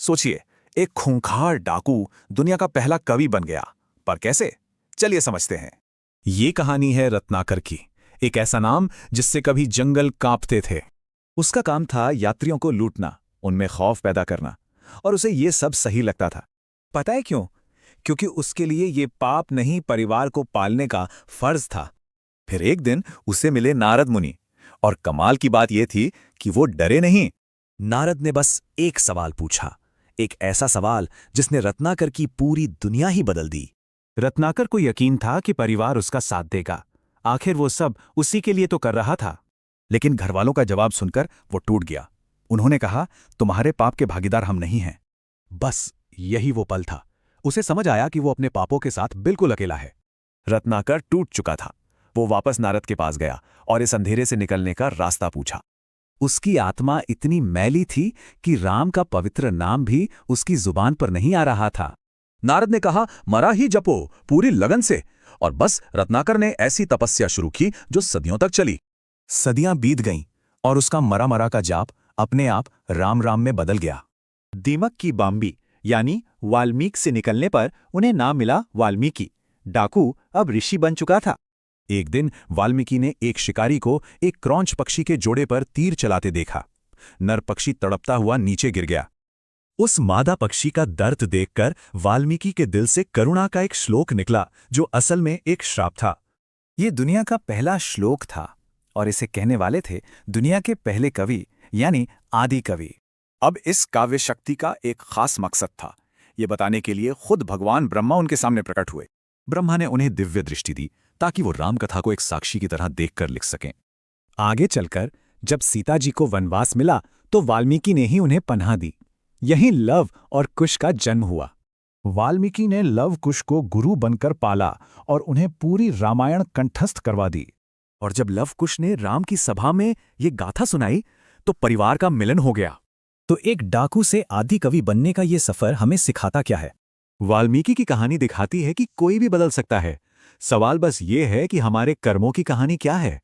सोचिए, एक खूंखार डाकू दुनिया का पहला कवि बन गया, पर कैसे? चलिए समझते हैं। ये कहानी है रत्नाकर की, एक ऐसा नाम जिससे कभी जंगल कांपते थे। उसका काम था यात्रियों को लूटना, उनमें खौफ पैदा करना, और उसे ये सब सही लगता था। पता है क्यों? क्योंकि उसके लिए ये पाप नहीं, परिवार को पालने का फर्ज था। फिर एक दिन उसे मिले नारद मुनि, और कमाल की बात यह थी कि वो डरे नहीं। नारद ने बस एक सवाल पूछा, एक ऐसा सवाल जिसने रत्नाकर की पूरी दुनिया ही बदल दी। रत्नाकर को यकीन था कि परिवार उसका साथ देगा, आखिर वो सब उसी के लिए तो कर रहा था। लेकिन घरवालों का जवाब सुनकर वो टूट गया। उन्होंने कहा, तुम्हारे पाप के भागीदार हम नहीं हैं। बस यही वो पल था। उसे समझ आया कि वो अपने पापों के साथ बिल्कुल अकेला है। रत्नाकर टूट चुका था। वो वापस नारद के पास गया और इस अंधेरे से निकलने का रास्ता पूछा। उसकी आत्मा इतनी मैली थी कि राम का पवित्र नाम भी उसकी जुबान पर नहीं आ रहा था। नारद ने कहा, मरा ही जपो पूरी लगन से। और बस रत्नाकर ने ऐसी तपस्या शुरू की जो सदियों तक चली। सदियां बीत गईं और उसका मरा मरा का जाप अपने आप राम राम में बदल गया। दीमक की बाम्बी यानी वाल्मीकि से निकलने पर उन्हें नाम मिला वाल्मीकि। डाकू अब ऋषि बन चुका था। एक दिन वाल्मीकि ने एक शिकारी को एक क्रौंच पक्षी के जोड़े पर तीर चलाते देखा। नर पक्षी तड़पता हुआ नीचे गिर गया। उस मादा पक्षी का दर्द देखकर वाल्मीकि के दिल से करुणा का एक श्लोक निकला, जो असल में एक श्राप था। ये दुनिया का पहला श्लोक था और इसे कहने वाले थे दुनिया के पहले कवि यानी आदि कवि। अब इस काव्य शक्ति का एक खास मकसद था। ये बताने के लिए खुद भगवान ब्रह्मा उनके सामने प्रकट हुए। ब्रह्मा ने उन्हें दिव्य दृष्टि दी ताकि वो राम कथा को एक साक्षी की तरह देखकर लिख सकें। आगे चलकर जब सीता जी को वनवास मिला तो वाल्मीकि ने ही उन्हें पनाह दी। यहीं लव और कुश का जन्म हुआ। वाल्मीकि ने लव कुश को गुरु बनकर पाला और उन्हें पूरी रामायण कंठस्थ करवा दी। और जब लव कुश ने राम की सभा में ये गाथा सुनाई तो परिवार का मिलन हो गया। तो एक डाकू से आदि कवि बनने का ये सफर हमें सिखाता क्या है? वाल्मीकि की कहानी दिखाती है कि कोई भी बदल सकता है। सवाल बस ये है कि हमारे कर्मों की कहानी क्या है।